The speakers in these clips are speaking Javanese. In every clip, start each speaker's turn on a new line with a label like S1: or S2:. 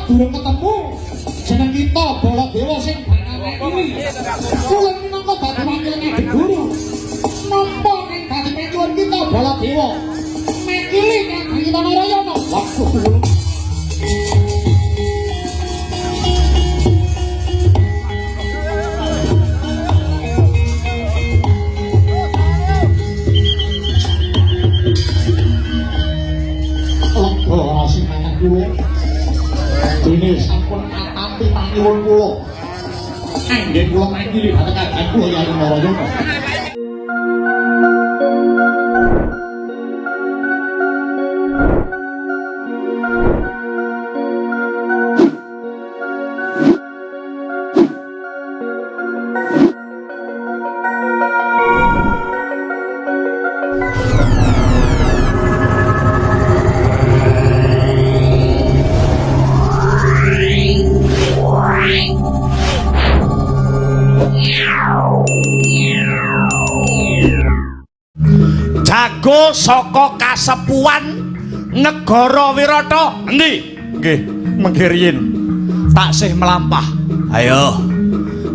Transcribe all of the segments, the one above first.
S1: durung ketemu jeneng kita Baladewa sing banane iki. Kula minangka dadi wakilane guru. Napa ning dadi penjuan kita Baladewa? Mekili kang kita Narayana. Waduh. Lega sing menak kuwi. Ini sampun atampi panyuwun kula. Nggih kula mangkili dhateng kadang kula Yai Narayana.
S2: Jago saka kasepuan negara Wirata endi? Nggih, mengke riyin taksih melampah. Ayo.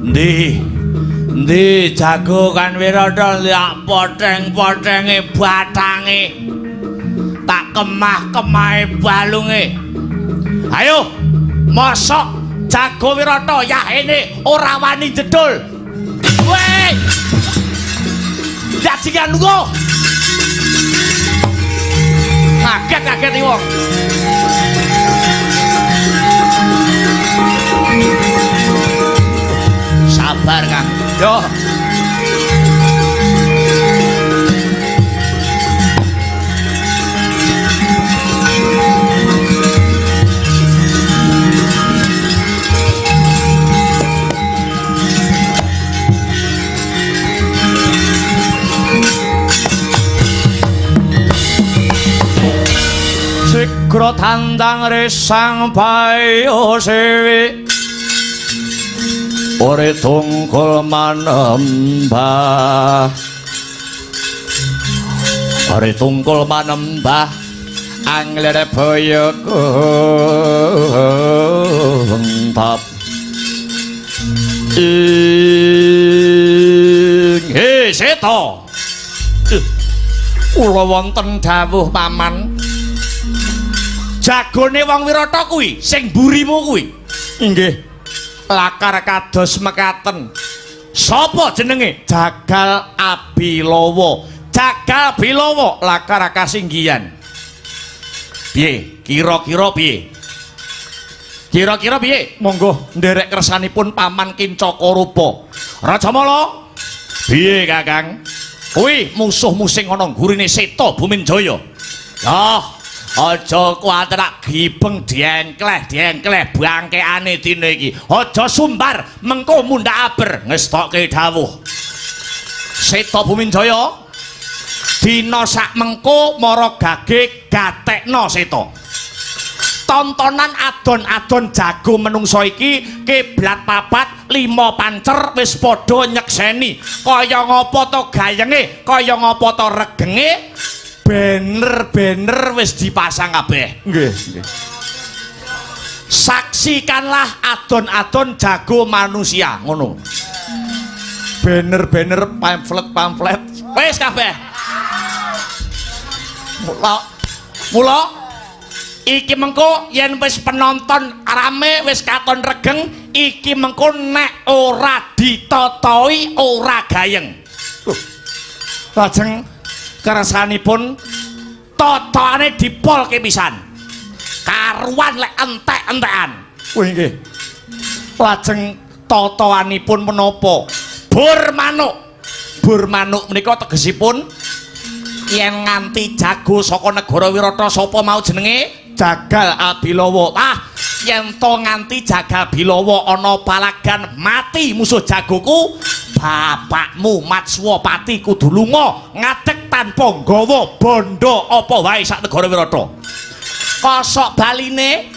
S2: Endi jago kan Wirata liak poteng-potenge batange. Tak kemah-kemahe balunge. Ayo, mosok jago Wirata yahene ora wani jedul. Weh! Jajingan lunga. Kaget iki wong. Sabar, Kang. Yo. Sikro tandang resang payo sewi ore tungkul manembah anglere boyo kuntap ing seto kula wonten dawuh paman. Jagone wong Wirata kuwi sing mburimu kuwi. Nggih. Lakar kados mekaten. Sapa jenenge? Jagal Abilawa. Jagal Bilawa lakar kasinggihan. Piye? Kira-kira piye? Kira-kira piye? Monggo nderek kersanipun Paman Kincaka Rupa. Rajamala. Piye, Kakang? Kuwi musuh-musuh sing ana gurine Seta Buminjaya. Aja kuwatir gibeng diengkleh bangkeane dina iki. Aja sumbar mengko mundhak aber ngestokke dawuh. Seta Buminjaya dina sak mengko mara gage gatekna Seta. Tontonan adon-adon jago menungso iki kiblat papat 5 pancer wis padha nyekseni. Kaya ngapa to gayenge, kaya ngapa to regenge. Banner wis dipasang kabeh. Nggih. Saksikanlah adon-adon jago manusia ngono. Banner pamflet wis kabeh. Mula iki mengko yen wis penonton rame wis katon regeng iki mengko nek ora ditotoi ora gayeng. Lajeng kersanipun totone dipolke pisan karuan lek entek-entekan. Wih nggih. Lajeng totoanipun menapa? Bur manuk menika tegesipun yen nganti jago saka negara Wirata sapa mau jenenge Jagal Abilawa. Yen to nganti Jagal Bilawa ana palagan mati musuh jagoku, bapakmu Matswapati kudu lunga ngadeg tanpa nggawa bondo apa wae sak negara Wirata. Kosok baline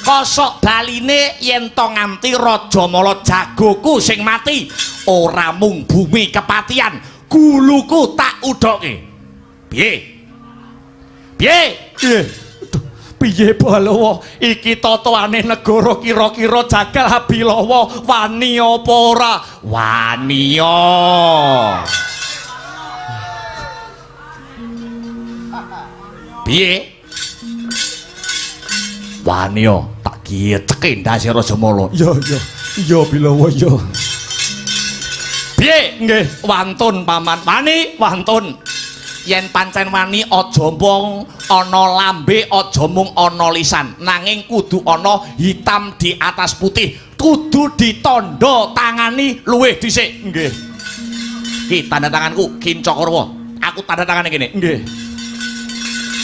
S2: kosok baline yen to nganti Rajamala jagoku sing mati ora mung bumi kepatian guluku tak udoke. Piye? Piye? Piye Balawa iki tataane negara kira-kira jagal Abilawa wani apa ora? Wani. Piye? Wani tak geceke ndase Rajamala. Iya Bilawa iya. Piye? Nggih, wantun paman. Wani, wantun. Yen pancen wani aja mung ana lambe, aja mung ana lisan, nanging kudu ana hitam di atas putih, kudu ditandha tangani luwih dhisik. Nggih. Ki tanda tanganku Kincakarwa. Aku tanda tangane kene. Nggih.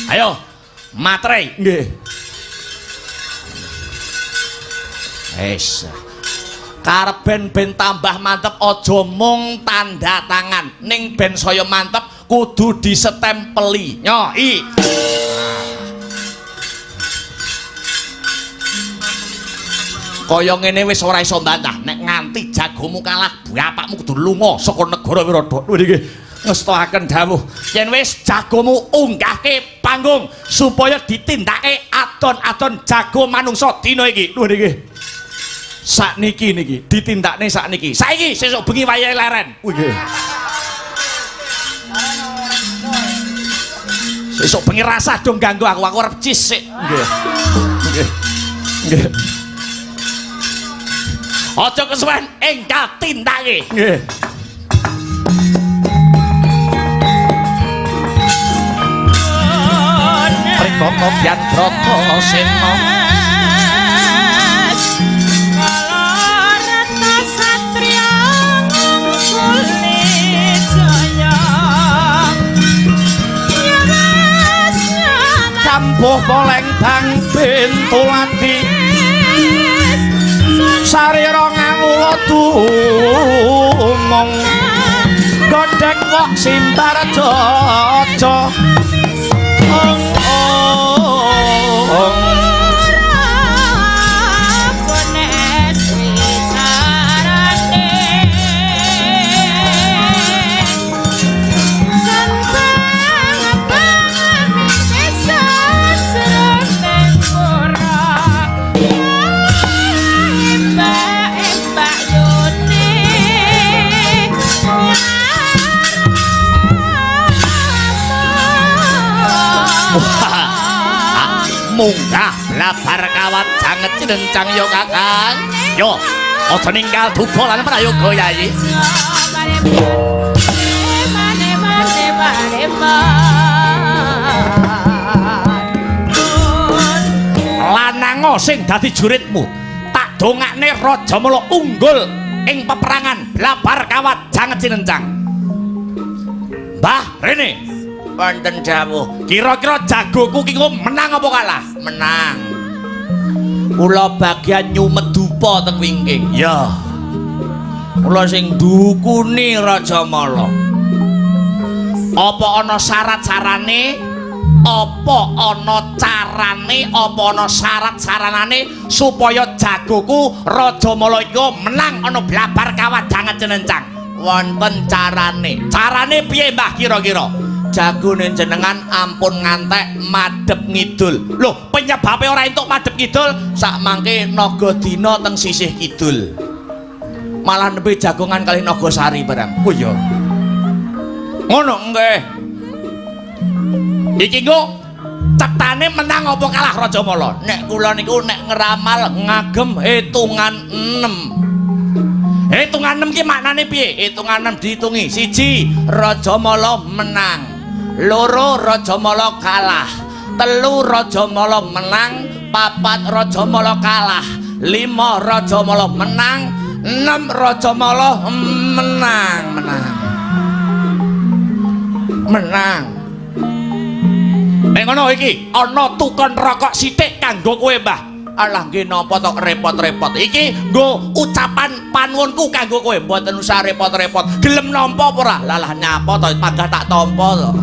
S2: Ayo, matre. Nggih. Wis. Karep ben tambah mantep aja mung tanda tangan, ning ben saya mantep kudu disetempeli. Nyoi. Kaya ngene wis ora iso mbantah, nek nganti jagomu kalah, bapakmu kudu lunga saka negara Wirada. Nggih, ngestakaken dawuh. Yen wis jagomu unggahke panggung supaya ditindake adon-adon jago manungsa dina iki. Nggih. Sakniki niki ditindakne sakniki. Saiki sesuk bengi wayahe leren. Nggih. Sesuk bengi rasah dong ganggu aku arep cis sik. Nggih. Nggih. Nggih. Aja kesuwen enggal tindake. Nggih. Rikoko bian brata sena kampuh poleng bang bentulati sarira ngawula dumong godhek wok simbar jaja munggah blabar kawat janget cinencang yo kakang. Yo, aja ninggal duba lan prayoga Yayi. Lanang sing dadi juritmu, tak dongakne Rajamala unggul ing peperangan blabar kawat janget cinencang. Mbah rene wonten dawuh, kira-kira jagoku ki menang apa kalah? Menang. Kula bagian nyumet dupa teng wingking. Ya. Kula sing dukuni Rajamala. Apa ana syarat-syarane? Apa ana carane? Apa ana syarat-saranane supaya jagoku Rajamala iku menang ana blabar kawat janget cenencang? Wonten carane. Carane piye Mbah kira-kira? Jagone jenengan ampun ngantek madhep ngidul. Lho, penyebabe ora entuk madhep kidul, sak mangke Nagadina teng sisih kidul. Malah nembe jagongan kalih Nagasari barang. Oh iya. Ngono nggih. Iki nggo cetane menang apa kalah Rajamala? Nek kula niku nek ngeramal ngagem hitungan 6. Hitungan 6 ki maknane piye? Hitungan 6 dihitungi. 1 Rajamala menang. 2 Rajamala kalah, 3 Rajamala menang, 4 Rajamala kalah, 5 Rajamala menang, 6 Rajamala menang. Nek ngono iki ana tukon rokok sithik kanggo kowe Mbah. Alah nggih napa tok repot-repot. Iki nggo ucapan panuwunku kanggo kowe, mboten usah repot-repot. Gelem nampa apa ora? Lalah nyapa to panggah tak tampa to.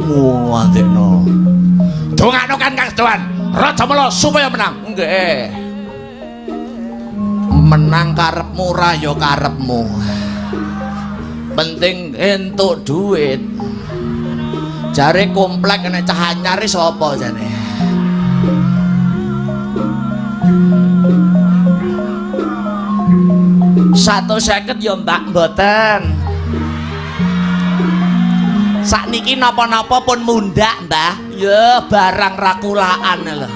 S2: Wandekno. Dongakno kan Kang Doan. Rajamala supaya menang. Nggih. Menang karepmu ra ya karepmu. Penting entuk duit. Jare komplek nek cah anyar sapa jane? Satu seket ya mbak mboten. Sakniki napa-napa pun mundak mbah. Ya barang rakulaan lho.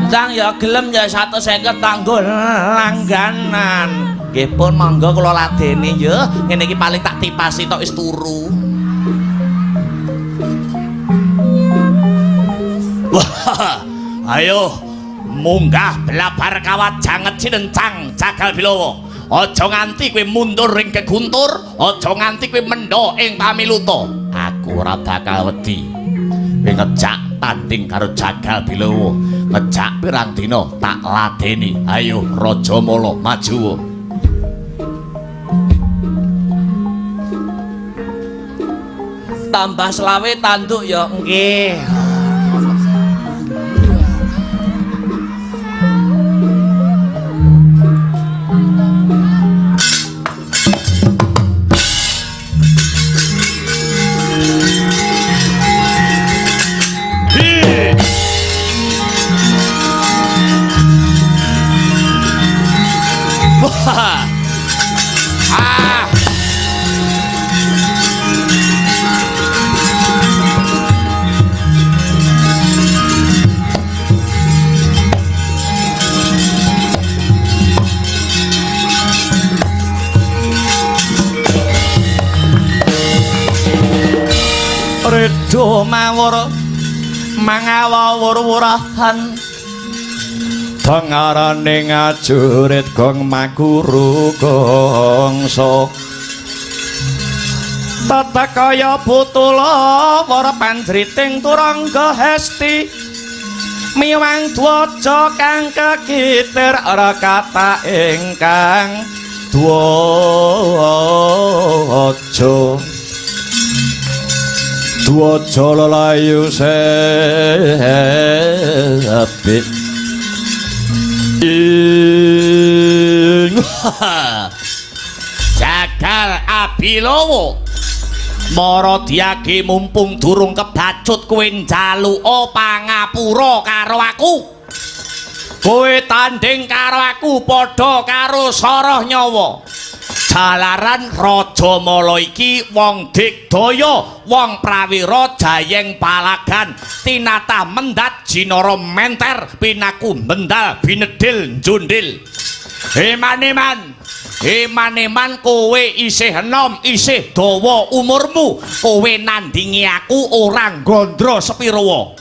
S2: Ndang ya gelem ya 150 kanggo langganan. Nggih pun monggo kula ladeni ya. Ngene iki paling tak tipasi tok wis turu. Wah, ayo munggah blabar kawat janget cinencang jagal bilowo. Aja nganti kowe mundur ing keguntur, aja nganti kowe mendho ing pamiluta. Aku ora bakal wedi. Kowe ngejak tanding karo jagal bilowo. Ngejak pirang dina tak ladeni. Ayo Rajamala maju. Tambah selawe tanduk ya nggih. Redo mawur mangawur-wurahan dengarane ngajurit gong maguru gongso tata kaya butula para panjriting turangga hesti miwang dwaja kang kekitir ora kata ingkang dwaja dwaja lelayu sepit Jagal Abilowo Mara Diage mumpung durung kebacut kowe njaluka pangapura karo aku. Kowe tanding karo aku padha karo Soroh Nyawa. Jalaran Rajamala iki wong digdaya, wong prawira jayeng palagan, tinatah mendat jinara menter, pinaku bendal binedil njundil. Eman-eman kowe isih enom, isih dawa umurmu, kowe nandingi aku ora gondro sepira.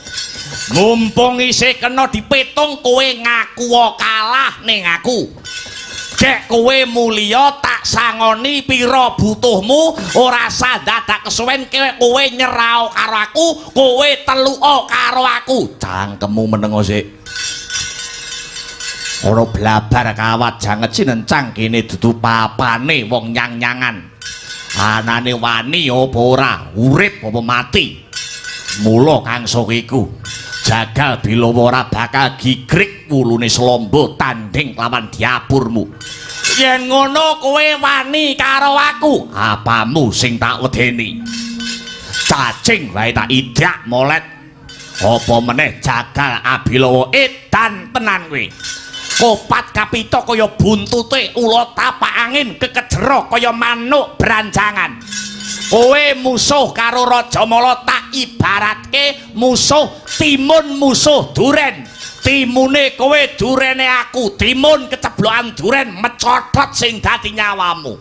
S2: Mumpung isih kena dipetung kowe ngaku kalah ning aku. Cek kowe mulya tak sangoni pira butuhmu, ora usah dadak kesuwen kowe nyerao karo aku, kowe teluka karo aku. Cangkemmu meneng sik. Ora blabar kawat janget sinencang kene dudu papane wong nyang-nyangan. Anane wani apa ora, urip apa mati. Mula kangso iku Jagal Bilowo ora bakal gigrik wulune slombo tanding lawan diapurmu. Yen ngono kowe wani karo aku, apamu sing tak wedeni. Cacing wae tak idak molet. Apa meneh Jagal Abilowo edan tenan kowe. Kopat kapita kaya buntute ula tapak angin kekejero kaya manuk branjangan. Kowe musuh karo Rajamala tak ibaratke musuh timun musuh duren. Timune kowe durene aku, timun keceblokan duren mecotot sing dadi nyawamu.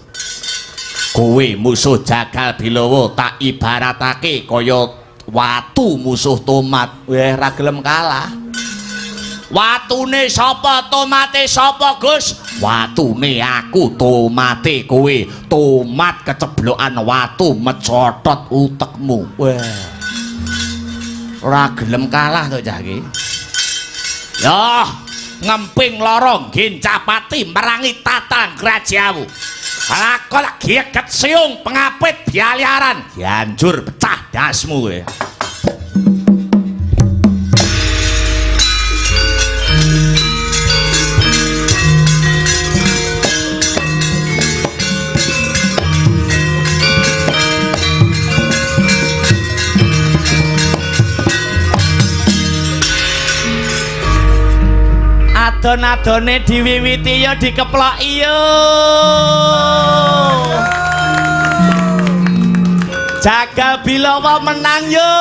S2: Kowe musuh Jagal Bilowo tak ibaratake kaya watu musuh tomat. Weh ra gelem kalah. Watune sapa tomate sapa Gus? Watune aku tomate kowe. Tomat keceblokan watu mecotot utekmu. Wah. Ora gelem kalah to cah iki. Ya, ngemping lorong gincapati merangi tata grajamu. Lakon giget siung pengapit bialiaran. Dianjur pecah dasmu kowe. adon-adone diwiwiti ya dikeploki yo. Jagal Bilawa menang yo.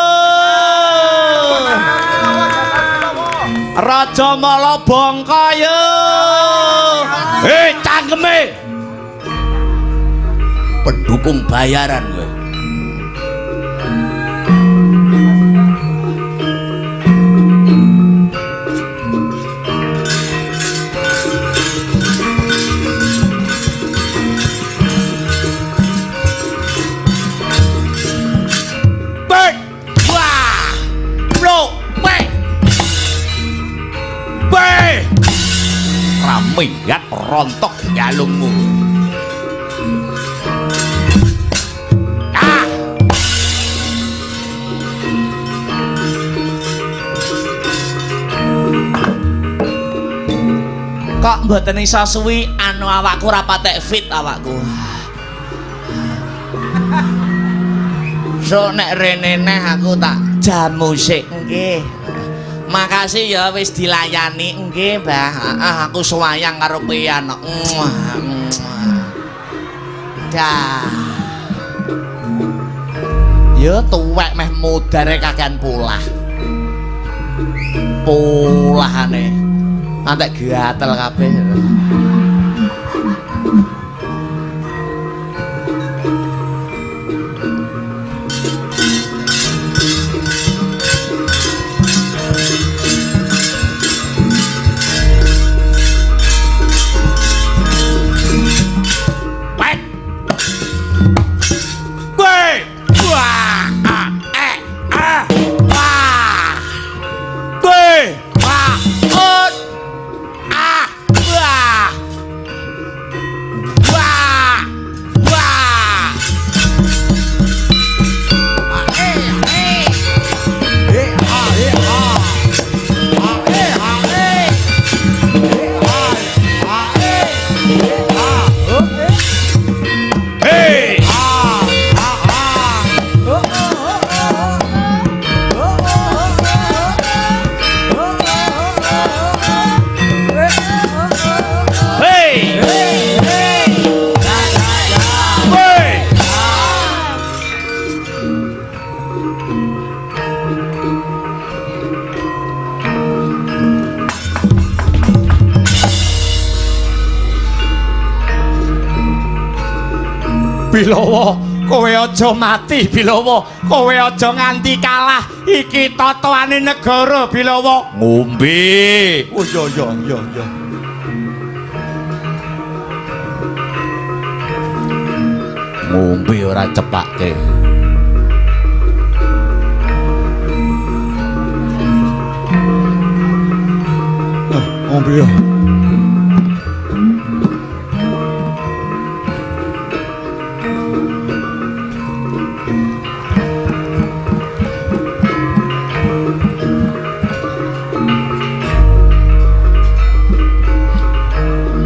S2: Raja Mala bongko yo. Cangkeme. Pendukung bayaran kowe. Minggat rontok jalungmu. Kok mboten iso suwi anu awakku ra patek fit awakku. So nek rene neh aku tak jam musik nggih. Makasih ya wis dilayani nggih, Mbah. Aku suwayang karo pian. Dah. Ya tuwek meh mudare kakean pulah. Pulahane. Antek gatel kabeh. Bilawa, kowe aja mati Bilawa, kowe aja nganti kalah. Iki totoane negara Bilawa. Ngombe. Oh ya. Ngombe ora cepake. Ngombe ya.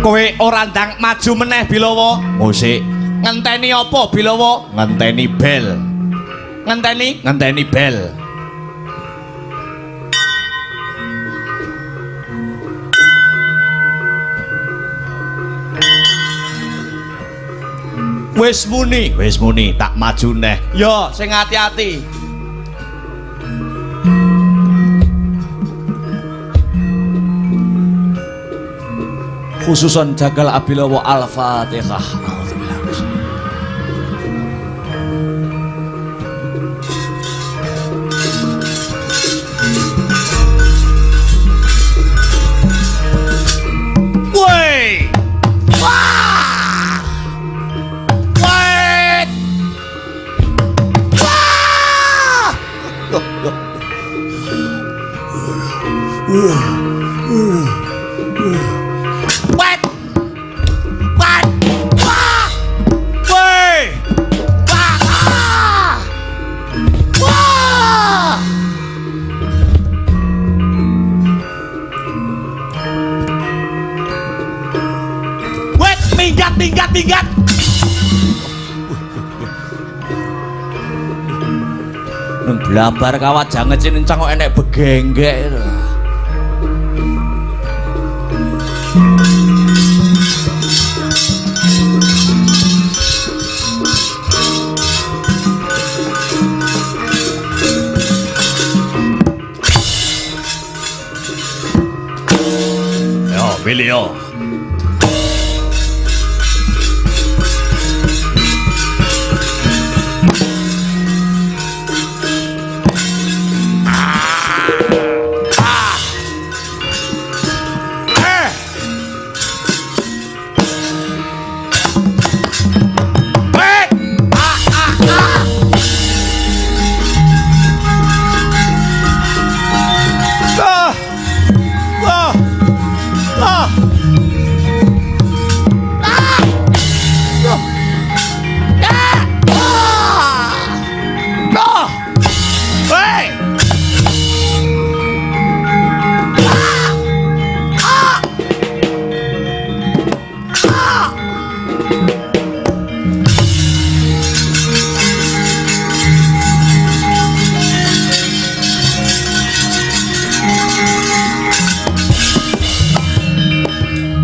S2: Kowe ora ndang maju meneh Bilawa. Musik. Ngenteni apa Bilawa? Ngenteni bel. Ngenteni bel. Wis muni, tak maju neh. Yo, sing hati-hati. Khususan Jagal Abilawa Al-Fatihah. Woi! Wah! Wait! Wah! Minggat. Nang blabar kawat janget cing cangok enek begenggek. Pilih yo.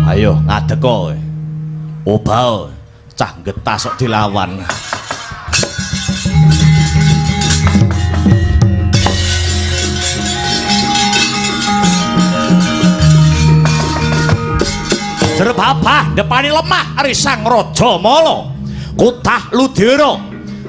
S2: Ayo ngadeg kowe. Obao cah getas kok dilawan. Jer babah depani lemah risang Raja Mala. Kutah Ludira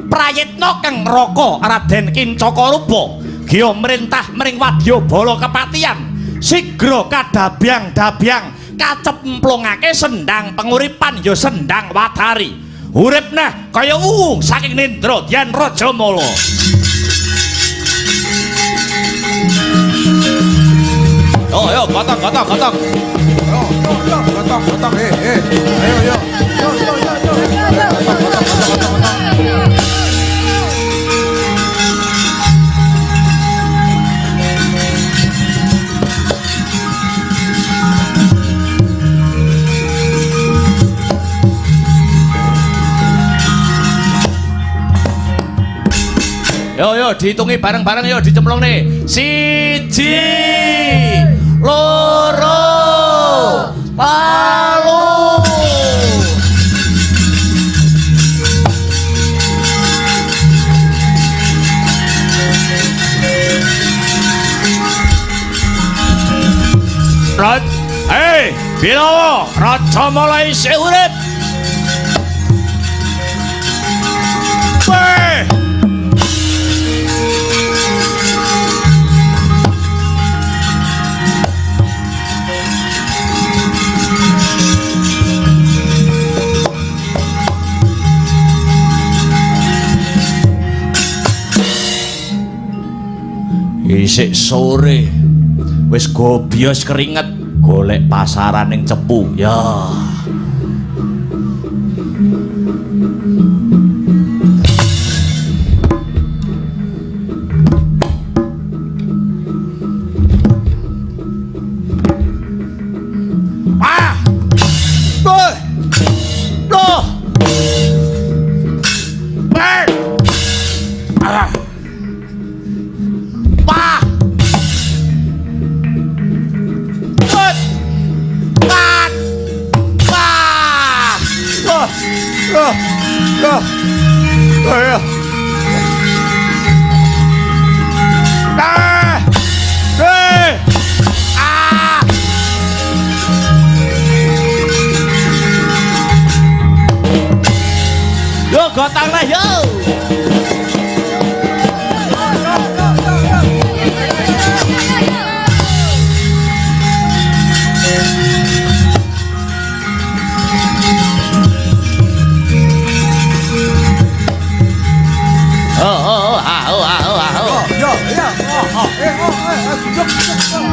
S2: prayitna kang neraka Raden Kincaka Rupa giya mrintah mring wadyabala kepatihan sigra kadabyang-dabyang kacemplungake sendang penguripan ya sendang wadari urip neh kaya uwung saking Nendra Dyan Raja Mala. Yo gotong gotong ayo Yo dihitungi bareng-bareng yo dicemplung nih. 1 2 3 Binawa Raja Mala isih urip. Isik sore wis gobyos keringet golek pasaran ning Cepu ya. Yo gotang lah yo.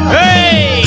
S2: Hey!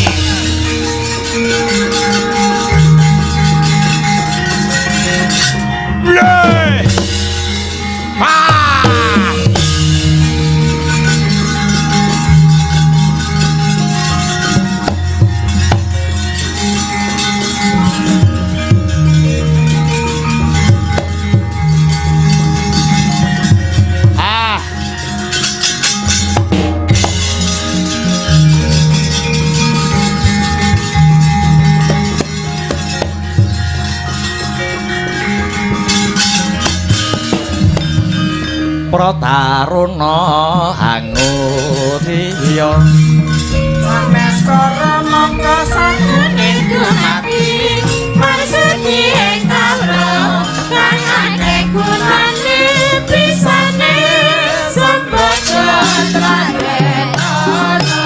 S2: Prataruna angutiya
S3: sanes karo mongko sakune dumati marsudi ing kawula kang akeh gunane pisane sembodo tragen ana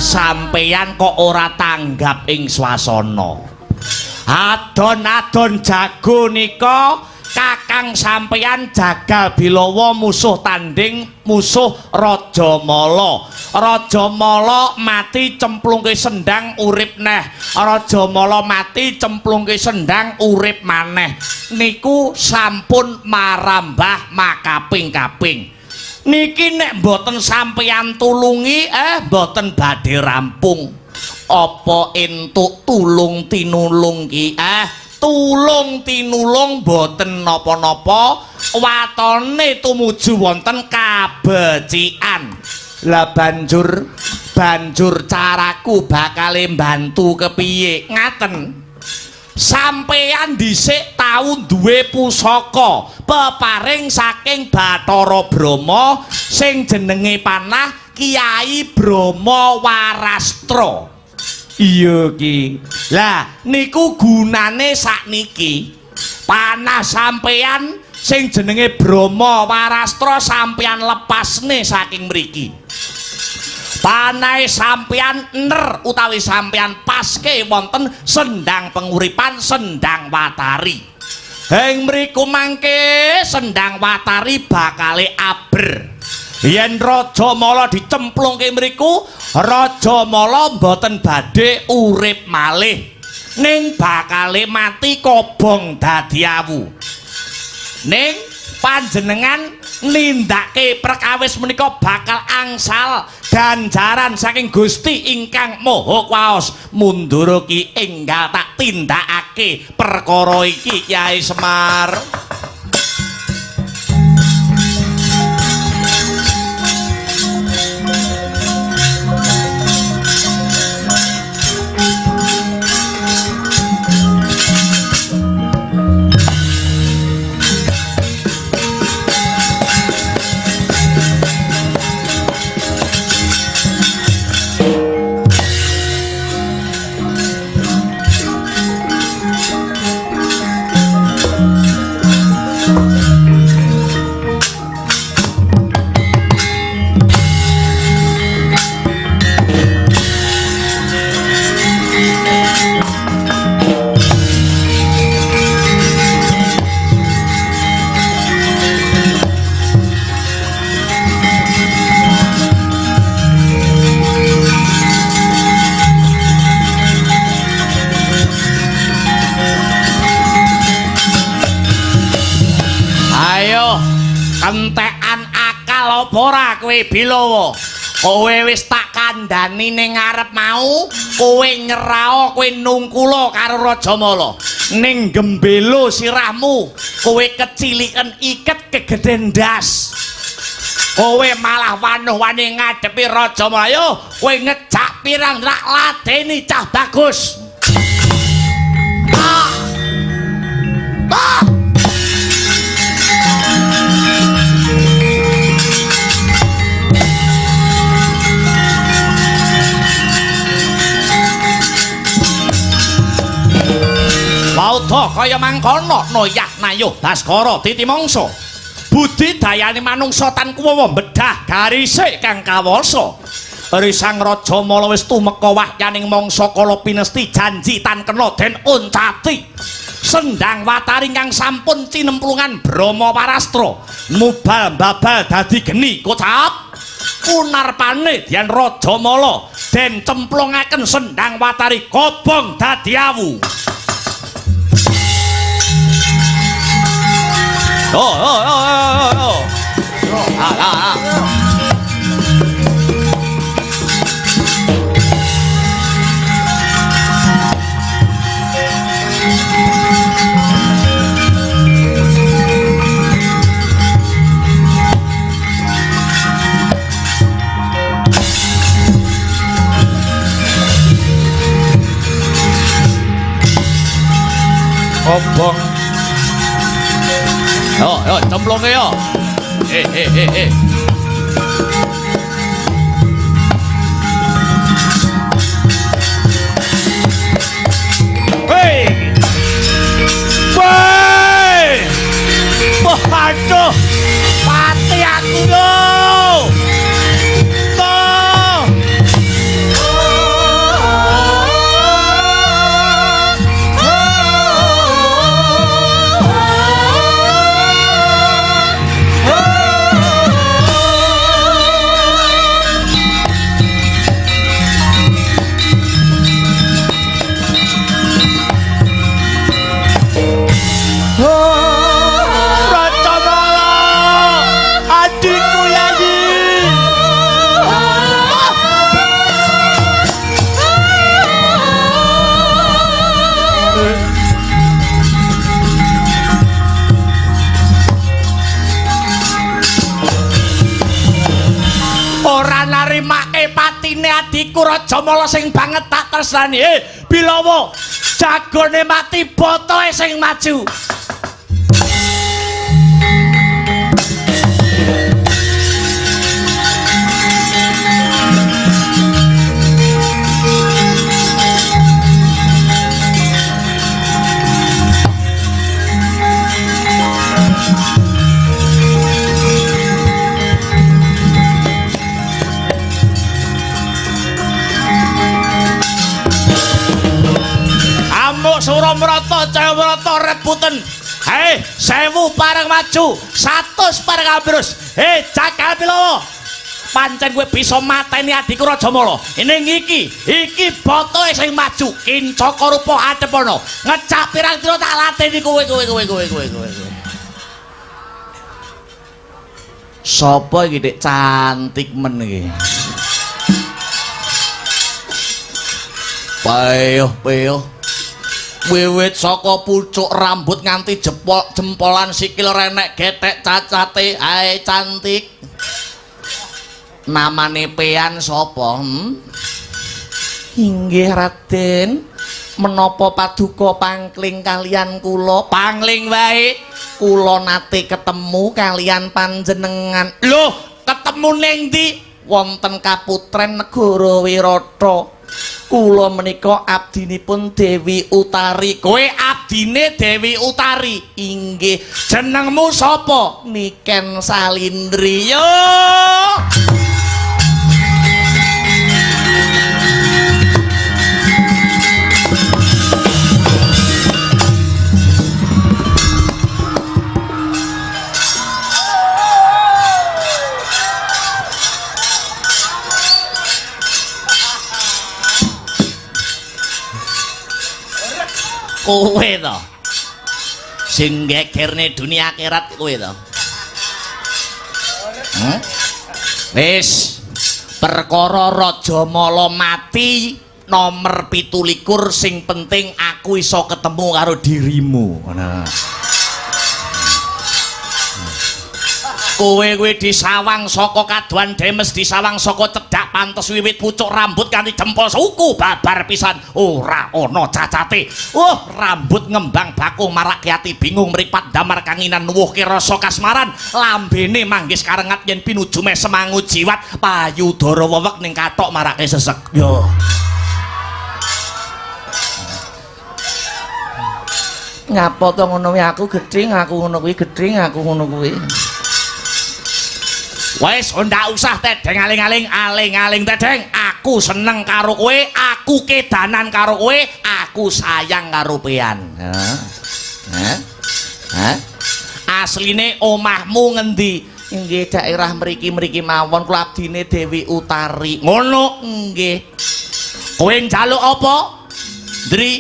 S2: sampeyan kok ora tanggap ing swasana adon-adon jago nika kakang sampeyan jagal bilawa musuh tanding musuh Raja Mala. Raja Mala mati cemplungke sendang urip neh, Raja Mala mati cemplungke sendang urip maneh niku sampun marambah makaping-kaping. Niki nek mboten sampeyan tulungi mboten badhe rampung. Apa entuk tulung tinulung ki tulung tinulung mboten napa-napa watone tumuju wonten kabecikan. Lah banjur caraku bakale mbantu kepiye ngaten. Sampeyan dhisik tau duwe pusaka peparing saking Bathara Brahma sing jenenge panah Kyai Brahma Warastra. Iya Ki. Lah niku gunane sakniki. Panah sampeyan sing jenenge Brahma Warastra sampeyan lepasne saking mriki. Panai sampeyan ner utawi sampeyan paske wonten sendang penguripan Sendang Watari. Ing mriku mangke Sendang Watari bakale aber. Yen Raja Mala dicemplungke mriku, Raja Mala mboten badhe urip malih. Ning bakale mati kobong dadi awu. Ning panjenengan nindake perkawis menika bakal angsal ganjaran saking Gusti ingkang Maha Kuwasa. Mundur ki enggal tak tindakake perkara iki Kyai Semar. Kentekan akal apa ora kowe Bilawa? Kowe wis tak kandhani ning ngarep mau, kowe nyerao, kowe nungkula karo Raja Mala. Ning gembelo sirahmu, kowe keciliken iket kegeden ndas. Kowe malah wanuh-wani ngadepi Raja Mala. Ayo kowe ngejak pirang rak ladeni cah bagus. Lauda kaya mangkono noyah nayuh Baskara titi mangsa. Budidayane manungsa tan kuwawa mbedah garise kang kawasa. Risang Raja Mala wis tumeka wahyaning mangsa kala pinesti janji tan kena den uncati. Sendang Watari kang sampun cinemplungan Brahma Parastra mubal babal dadi geni kocap kunarpane Dyan Raja Mala den cemplungaken Sendang Watari kobong dadi awu. Oh. Obong. Yo, cemplunge yo. Hei. Woi. Waduh. Pati aku yo. Adikku Raja Mala sing banget tak tresnani. Bilawa jagone mati botoe sing maju. Suramrata Jayawrata rebutan. Hei, 1000 pareng maju, 100 pareng ambrus. Hei, Jakal Bilawa. Pancen kowe bisa mateni adikku Raja Mala. Iki botoe sing maju. Kincaka rupa adepana. Ngecak pirang-pira tak lateni kowe. Sapa iki Dik cantik men iki? Peyuh. Wiwit saka pucuk rambut nganti jempolan sikil renek getek cacate ae cantik. Namane Peyan sapa? Inggih Raden, menapa paduka pangling kalian kula? Pangling wae. Kula nate ketemu kalian panjenengan. Loh, ketemu ning ndi? Wonten Kaputren Negara Wirata. Kula menika abdinipun Dewi Utari. Kowe abdine Dewi Utari. Inggih. Jenengmu sapa? Niken Salindri. Yo. Kowe to sing gekerne dunia akhirat kowe to. Wis perkara Raja Mala mati nomor 17 sing penting aku iso ketemu karo dirimu. Nah. Kowe disawang saka kaduan Demes, disawang saka cedhak pantes wiwit pucuk rambut kanthi jempol suku babar pisan ora ana cacate. Rambut ngembang bakung marakyati bingung mripat damar kanginan nuwuhke rasa kasmaran, lambene manggis karengat yen pinuju meh semangu jiwat payudara wewek ning kathok marake sesek. Yo. Ngapa to ngono kuwi aku gedhing, aku ngono kuwi gedhing, aku ngono kuwi. Wes ndak usah tedeng aling-aling tedeng. Aku seneng karo kowe, aku kedanan karo kowe, aku sayang karo pean. Asline omahmu ngendi? Nggih daerah mriki-mriki mawon kula abdine Dewi Utari. Ngono nggih. Kowe njaluk apa? Ndri.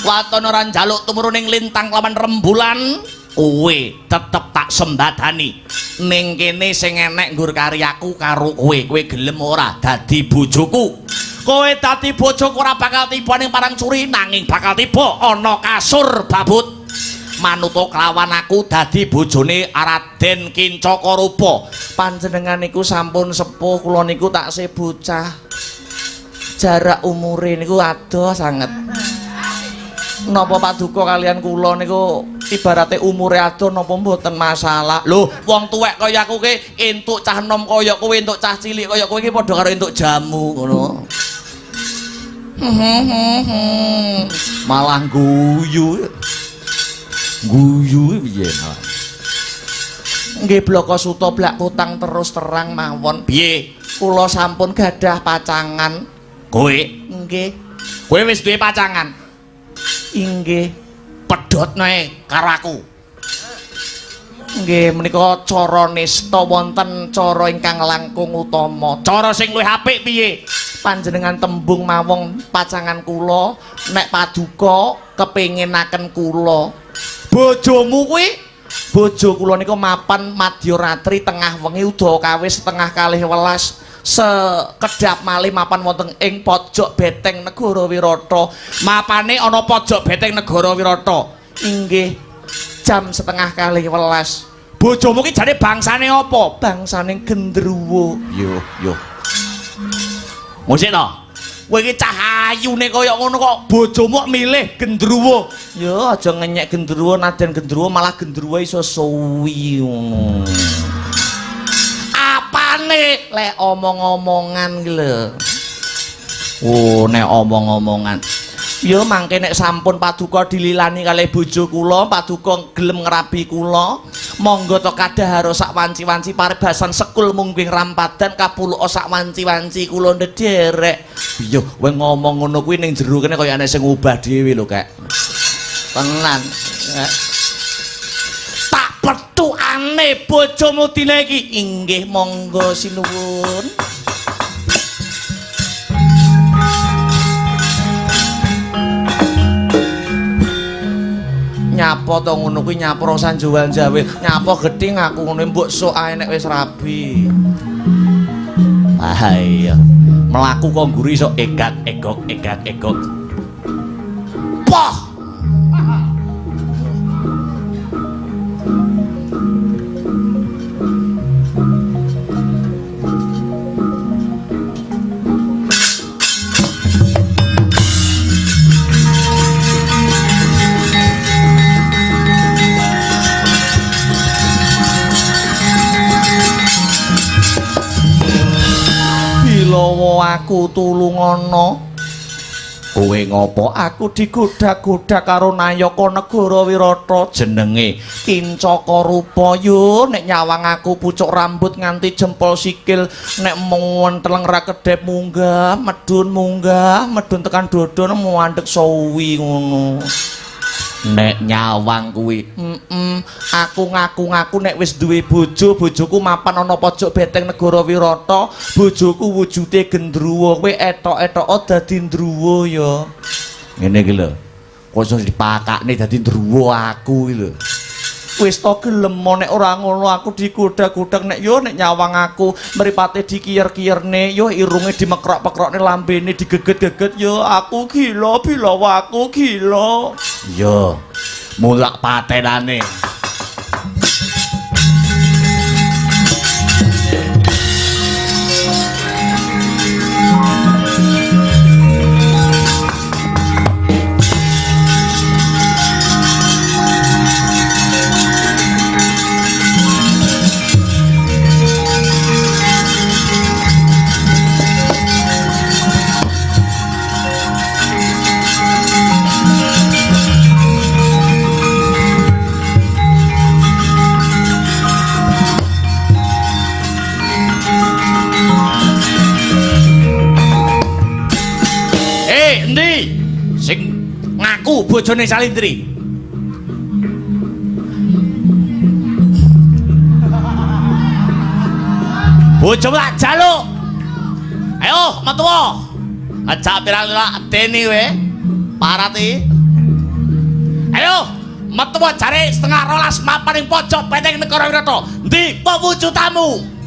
S2: Waton ora njaluk tumuruning lintang lawan rembulan. Kowe tetep tak sembadani ning kene sing enek nggur karyaku karo kowe gelem ora dadi bojoku kowe dadi bojoku ora bakal tiba ning parang curi nanging bakal tiba ana kasur babut manuta kelawan aku dadi bojone Raden Kincakorupa panjenengan niku sampun sepuh kula niku taksih bocah jarak umure niku adoh sanget napa paduka kalian kula niku ibarate umure adoh napa mboten masalah. Lho, wong tuwek kaya aku ki entuk cah nom kaya kowe, entuk cah cilik kaya kowe iki padha karo entuk jamu ngono. Malah guyu. Guyu piye malah. Nggih bloko suta blak kutang terus terang mawon. Piye? Kula sampun gadah pacangan. Kowe? Nggih. Kowe wis duwe pacangan? Inggih. Pedhot nae karo aku. Nggih menika cara nista wonten cara ingkang langkung utama. Cara sing luwih apik piye? Panjenengan tembung mawon pacangan kula nek paduka kepenginaken kula. Bojomu kuwi bojo kula niku mapan madyaratri tengah wengi uda kawis setengah kalih welas sekedap malih mapan wonten ing pojok beteng negara Wirata. Mapane ana pojok beteng negara Wirata. Inggih jam setengah kalih welas. Bojomu ki jane bangsane apa? Bangsane gendruwo. Yo. Musik to. Kowe iki cah ayune kaya ngono kok bojomu milih gendruwo. Yo aja ngenyek gendruwo naden gendruwo malah gendruwo iso suwi ngono. Apane lek omong-omongan ki lho. Oh nek omong-omongan. Ya mangke nek sampun paduka dililani kalih bojo kula, paduka gelem ngrabi kula, monggo to kadhahara sak wanci-wanci paribasan sekul mungking rampadan kapuluka sak wanci-wanci kula ndederek. Iya, kowe ngomong ngono kuwi ning jero kene kaya ana sing ubah dhewe lho, Kak. Tenan. Tak petukane bojomu dina iki. Inggih monggo sinuwun. Nyapa to ngono kuwi nyapra sanjowan jawe nyapa gething aku ngono mbok sok ae nek wis rabi. Ah iya mlaku kok ngguri sok egat egok poh lawa aku tulung ana kowe ngopo aku digodak-godak karo nayaka negara Wirata jenenge Kincakorupa yo nek nyawang aku pucuk rambut nganti jempol sikil nek menteleng ra kedhep munggah medun tekan dodon muandhek suwi ngono nek nyawang kuwi aku ngaku-ngaku nek wis duwe bojoku mapan ana pojok beteng negara Wirata bojoku wujude gendruwo kowe etok-etok dadi ndruwo ya ngene iki lho kok iso dipakakne dadi ndruwo aku iki lho wis to gelem nek ora ngono aku digodak-godak nek yo nek nyawang aku mripate dikiyer-kiyerne yo irunge dimekrok-pekrokne lambene digeget-geget yo aku gila aku gila yo mulak patenane bojone Salindri. Bojomu tak jaluk. Ayo, metu. Aja pirang-pirang deni kowe. Parati. Ayo, metu jare setengah 12 mapan ing pojok Benteng Negara Wirata. Ndi pewujudamu?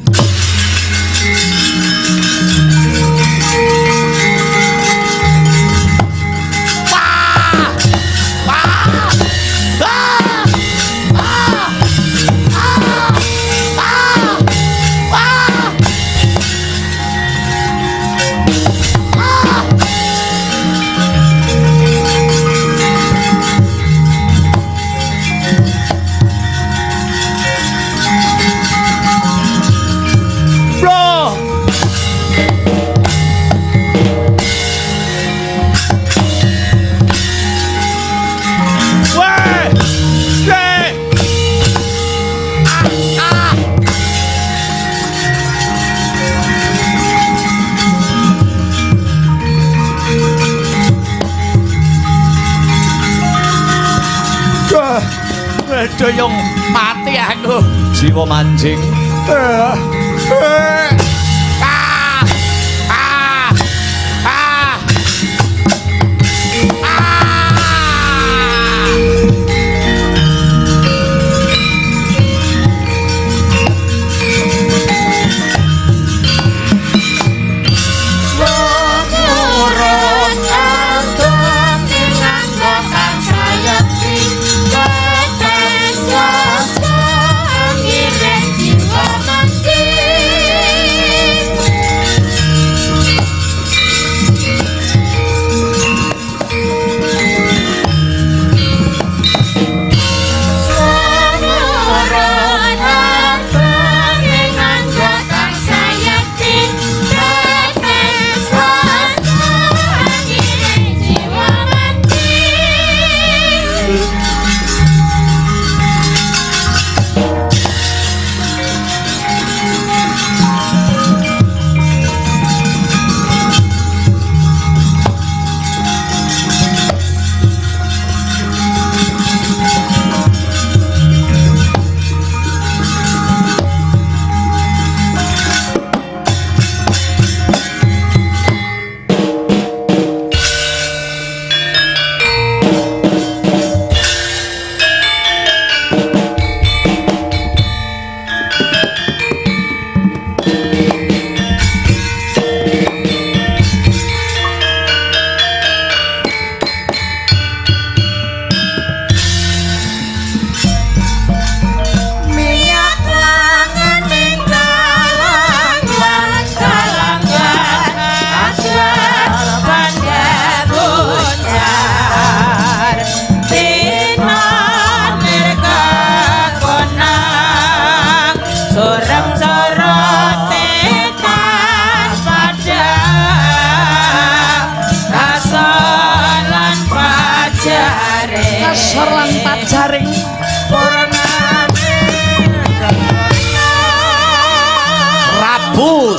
S2: Doyong mati aku jiwa mancing.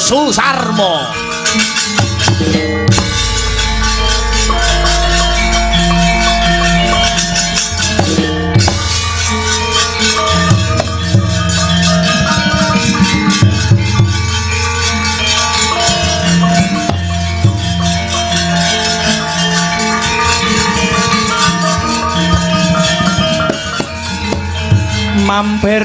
S2: Susarmo. Mampir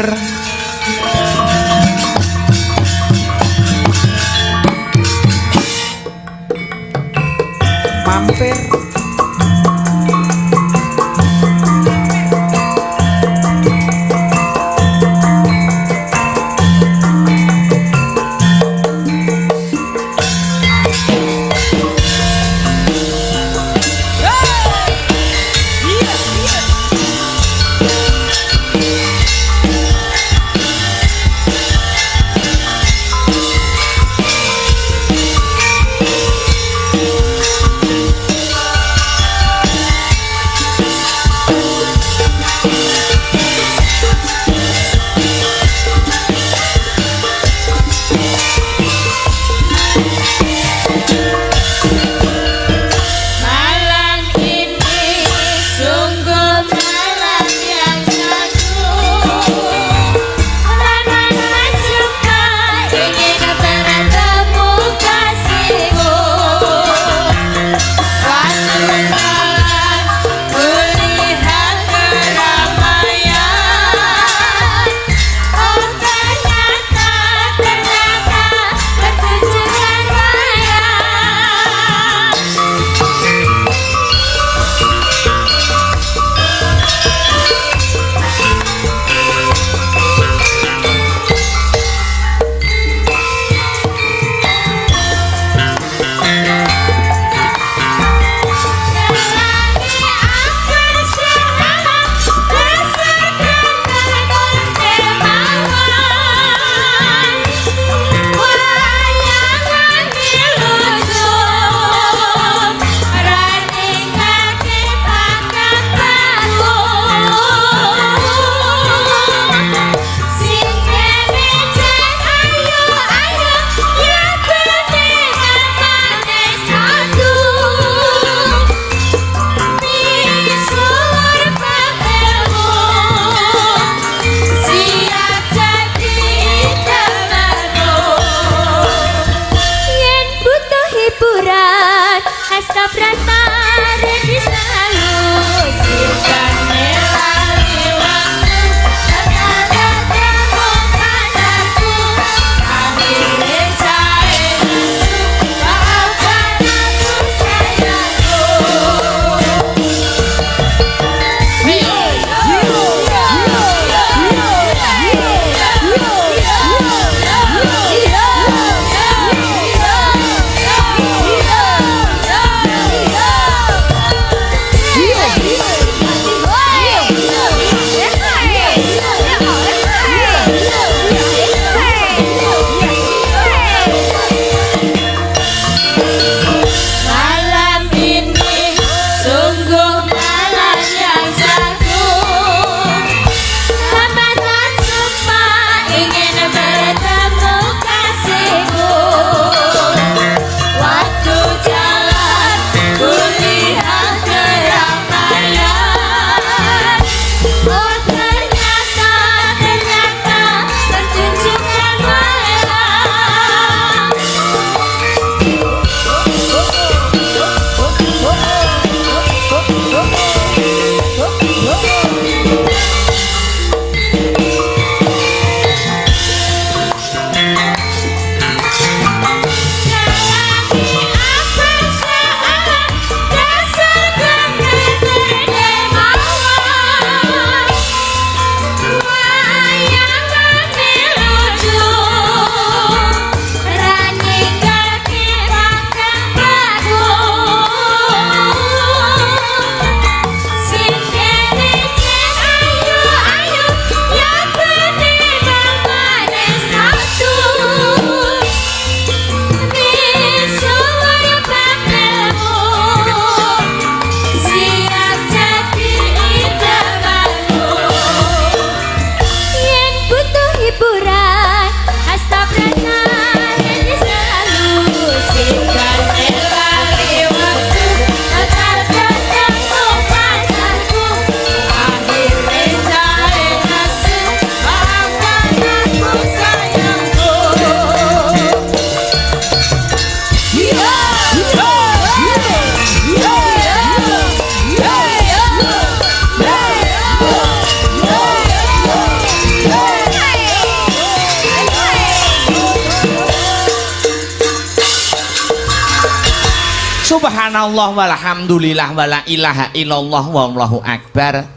S2: subhanallah walhamdulillah wala ilaha illallah wallahu akbar.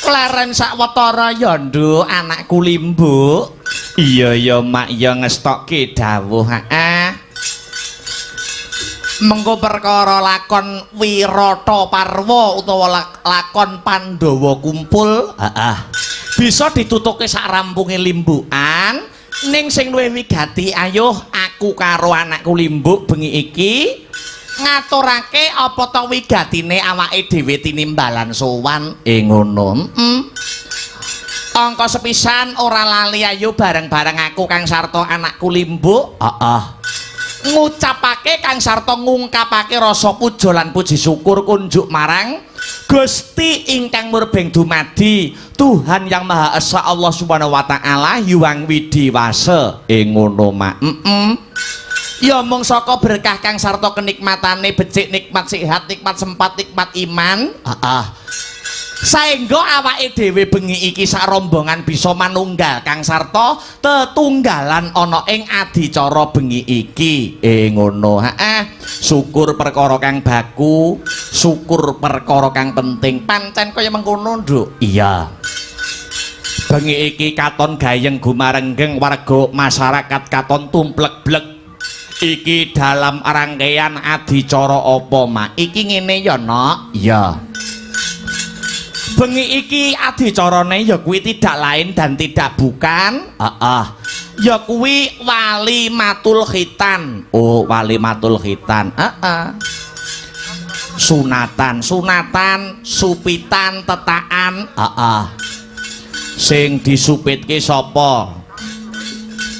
S2: Leren sawetara ya nduk anakku Limbu. Iya ya mak ya ngestokke dawuh. Mengko perkara lakon Wirata Parwa utawa lakon Pandhawa kumpul, bisa ditutuke sak rampunge Limbukan ning sing luwih wigati ayo aku karo anakku Limbuk bengi iki ngaturake apa ta wigatine awake dhewe tinimbalan sowan ngono. Angka sepisan ora lali ayo bareng-bareng aku Kang Sarta anakku Limbuk. Ngucapake Kang Sarta ngungkapake rasa puja lan puji syukur kunjuk marang Gusti ingkang murbeng dumadi Tuhan yang Maha Esa Allah Subhanahu wa taala Hyang Widiwasa ngono mak. Ya mung saka berkah Kang Sarta kenikmatane becik nikmat sehat nikmat sempat nikmat iman. Saengga awake dhewe bengi iki sak rombongan bisa manunggal Kang Sarta tetunggalan ana ing adicara bengi iki ngono. Syukur perkara kang baku, syukur perkara kang penting. Pancen kaya mengkono, Nduk. Iya. Bengi iki katon gayeng gumarenggeng warga masyarakat katon tumplek-blek. Iki dalam rangkaian adicara apa, Mak? Iki ngene ya, Nok? Iya. Bengi iki adicarane ya kuwi tidak lain dan tidak bukan ya kuwi Walimatul Khitan. Oh, Walimatul Khitan. Sunatan, supitan, tetakan. Sing disupitke sapa?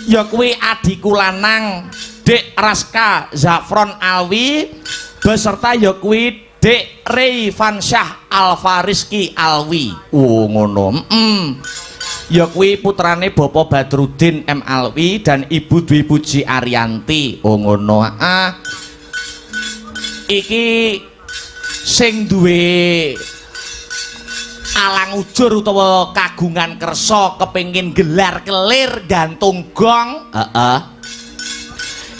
S2: Ya kuwi adiku lanang Dek Raska Zafron Alwi beserta ya kuwi Dek Reyfansyah Alfariski Alwi. Oh ngono. Ya kuwi putrane Bapak Badrudin M Alwi dan Ibu Dwi Puji Ariyanti. Oh ngono. Iki sing duwe alang ujur utawa kagungan kersa kepengin gelar kelir gantung gong.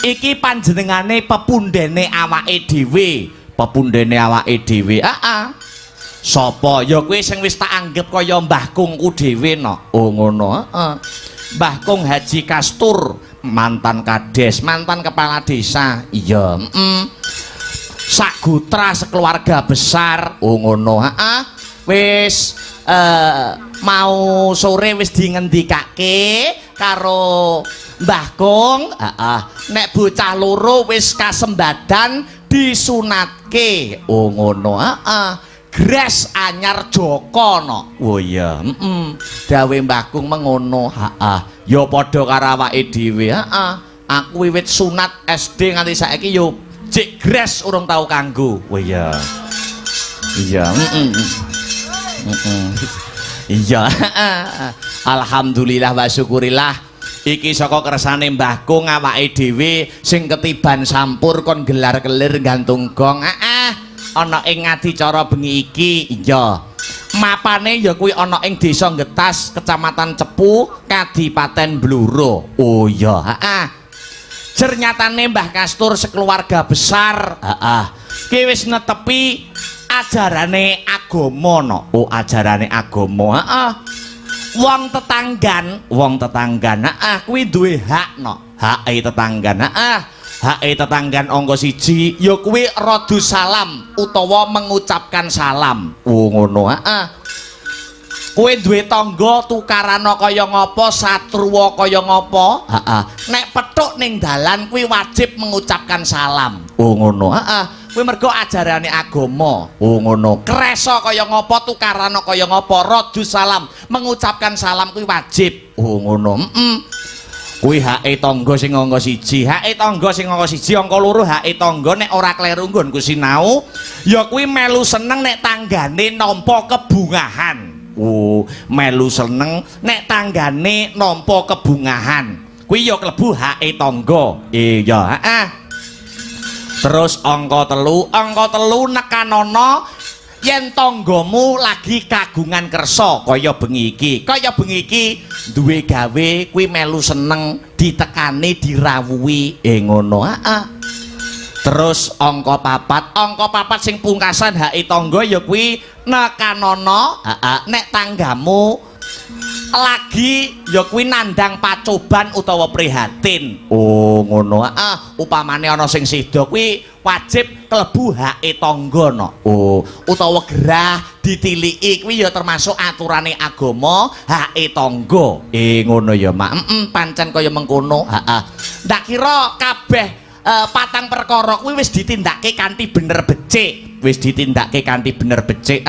S2: Iki panjenengane pepundhene awake dhewe. Pepundhene awake dhewe. Sapa? Ya kuwi sing wis tak anggap kaya Mbah Kungku dhewe no. Oh ngono. Mbah Kung Haji Kastur, mantan kades, mantan kepala desa. Iya, sagutra sekeluarga besar. Oh ngono. Wis mau sore wis dingendikake karo Mbah Kung, nek bocah loro wis kasembadan disunatke. Oh ngono. Gres anyar Joko no. Oh iya. Dawe Mbah Kung mengono. Ya padha karo awake dhewe. Aku wiwit sunat SD nganti saiki yo jek gres urung tau kanggo. Oh iya. Iya. Iya. Alhamdulillah wa syukurillah. Iki saka kersane Mbah Kung awake dhewe sing ketiban sampur kon gelar kelir gantung gong. Ana ing adicara bengi iki. Iya. Mapane ya kuwi ana ing Desa Getas, Kecamatan Cepu, Kadipaten Bluro. Oh iya. Ternyatane Mbah Kastur sekeluarga besar. Ki wis netepi ajarane agama no. Oh ajarane agama. Wong tetanggan kuwi duwe hak no. Hake tetanggan. Hake tetanggan angka 1 ya kuwi radu salam utawa mengucapkan salam. Oh ngono. Kowe duwe tangga tukarana kaya ngapa, satruwa kaya ngapa? Nek petuk ning dalan kuwi wajib mengucapkan salam. Oh ngono. Kuwi mergo ajarane agama. Oh ngono. Kresa kaya ngapa, tukarana kaya ngapa, radu salam, mengucapkan salam kuwi wajib. Oh ngono. Kuwi hake tangga sing angka 1, hake tangga sing angka 1, angka 2 hake tangga nek ora kleru nggonku sinau, ya kuwi melu seneng nek tanggane nampa kebungahan. Oh, melu seneng nek tanggane nampa kebungahan. Kuwi ya klebu hake tangga. Iya, Terus angka 3 nekanana yen tanggamu lagi kagungan kersa kaya bengi iki. Kaya bengi iki duwe gawe kuwi melu seneng ditekani dirawuhi ngono. Terus angka 4 sing pungkasan hake tangga ya kuwi nekanono nek tanggamu lagi ya kuwi nandang pacoban utawa prihatin. Oh ngono. Upamane ana sing sida kuwi wajib klebu hake tangga no. Oh utawa gerah ditiliki kuwi ya termasuk aturane agama hake tangga. Ngono ya Mak. Pancen kaya mengkono. Ndak kira kabeh patang perkara kuwi wis ditindakake kanthi bener becik. Wis ditindakake kanthi bener becik.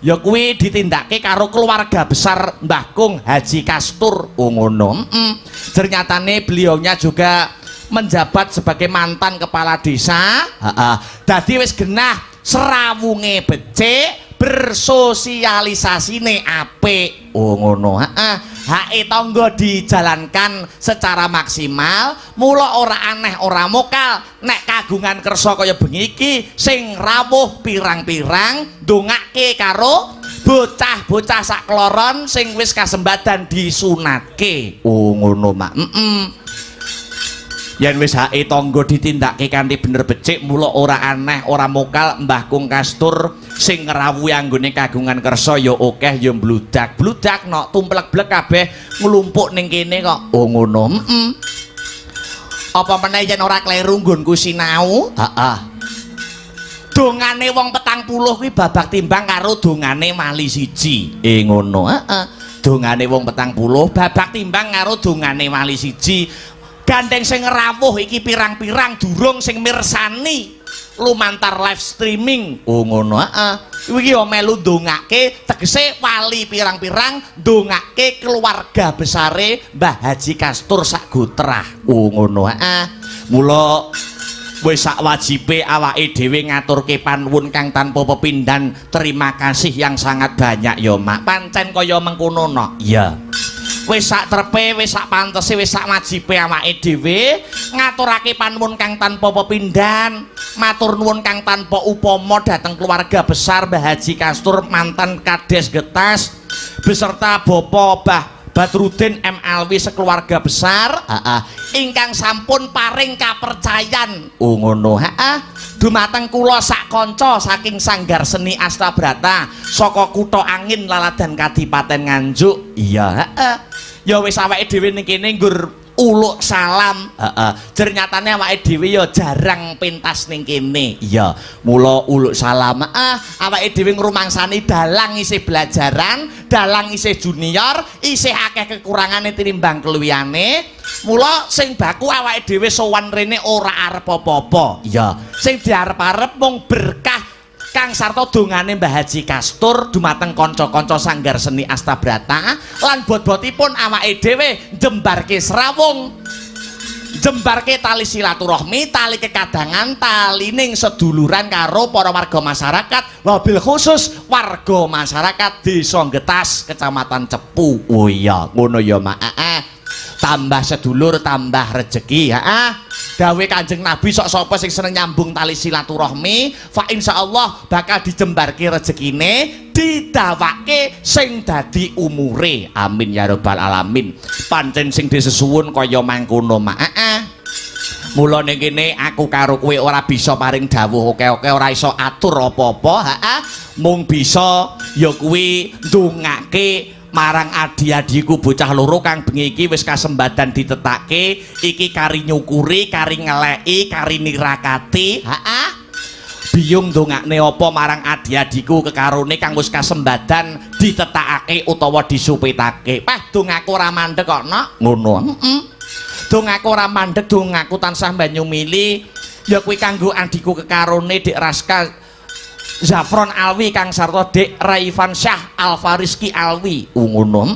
S2: Ya kuwi ditindakake karo keluarga besar Mbah Kung Haji Kastur. Oh ngono. Ternyatane beliaunya juga menjabat sebagai mantan kepala desa. Dadi wis genah serawunge becik, bersosialisasine apik. Oh ngono. Hake tangga dijalankan secara maksimal, mula ora aneh ora mokal nek kagungan kersa kaya bengi iki sing rawuh pirang-pirang ndongake karo bocah-bocah sakloron sing wis kasembadan disunatke. Oh ngono Mak. Yen wis hake tangga ditindakake kanthi bener becik, mula ora aneh ora mokal Mbah Kung Kastur sing ngrawuhi anggone kagungan kersa ya akeh ya mbludak-bludak nok tumplek-blek kabeh nglumpuk ning kene kok. Oh ngono. Apa meneh yen ora kleru nggonku sinau? Dongane wong 40 kuwi babak timbang karo dongane wali siji. Ngono. Dongane wong 40 babak timbang karo dongane wali siji. Gandeng sing rawuh iki pirang-pirang durung sing mirsani lumantar live streaming. Oh ngono. Iki ya melu ndongake tegese wali pirang-pirang ndongake keluarga besare Mbah Haji Kastur sak gotrah. Oh ngono. Mula wis sak wajibe awake dhewe ngaturke panuwun kang tanpa pepindhan. Terima kasih yang sangat banyak ya Mak. Pancen kaya mengkono no. Iya. Wis sak trepe, wis sak pantese, wis sak wajibe awake dhewe ngaturake panuwun kang tanpa pepindhan, matur nuwun kang tanpa upama dhateng keluarga besar Mbah Haji Kastur mantan Kades Getas beserta Bapak Mbah Badrudin M. Alwi sekeluarga besar ingkang sampun paring kapercayan. Oh ngono. Dumateng kula sak kanca saking Sanggar Seni Astabrata saka Kutha Angin Laladan Kadipaten Nganjuk. Iya. Ya wis awake dhewe ning kene nggur uluk salam. Ternyatane awake dhewe ya jarang pentas ning kene. Iya, mula uluk salam. Awake dhewe ngrumangsani dalang isih belajaran, dalang isih junior, isih akeh kekurangane tinimbang keluyane. Mula sing baku awake dhewe sowan rene ora arep apa-apa. Iya, sing diarep-arep mung berkah kang sarta dongane Mbah Haji Kastur dumateng kanca-kanca Sanggar Seni Astabrata lan bot-botipun awake dhewe jembarke serawung, jembarke tali silaturahmi, tali kekadangan, tali ning seduluran karo para warga masyarakat, wabil khusus warga masyarakat Desa Getas, Kecamatan Cepu. Oh iya, ngono ya Mak. Tambah sedulur, tambah rejeki. Dawe Kanjeng Nabi sok sapa sing seneng nyambung tali silaturahmi, fa insyaallah bakal dijembarke rezekine, didawake sing dadi umure. Amin ya rabbal alamin. Pancen sing disesuwun kaya mangkono Mak. Mula ning kene aku karo kowe ora bisa paring dawuh oke-oke, ora iso atur apa-apa. Mung bisa ya kuwi ndongake marang adi-adiku bocah loro kang bengi iki wis kasembadan ditetake iki kari nyukuri, kari ngeleki, kari nirakati. Biyung ndongakne apa marang adi-adiku kekarone kang wis kasembadan ditetakake utawa disupitake. Dongaku ora mandeg kok Nok. Ngono. Dongaku ora mandeg, dongaku tansah banyu mili ya kuwi kanggo adiku kekarone Dik Raska Zafron Alwi kang sarta Dek Raifan Syah Alfariski Alwi. Ngono.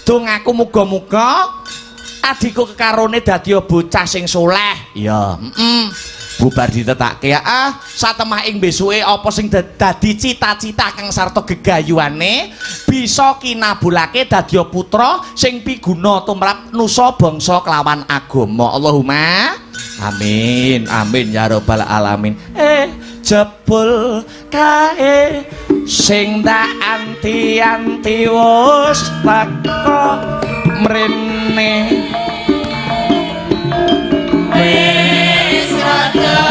S2: Dongaku muga-muga adikku kekarone dadi bocah sing soleh. Ya, bubar ditetakake satemah ing besuke apa sing dadi cita-cita kang sarta gegayuhane bisa kinabulake dadi putra sing piguna tumrap nusa bangsa kelawan agama. Allahumma amin. Amin ya rabbal alamin. Jebul kae sing tak anti-anti wis teko mrene wis rada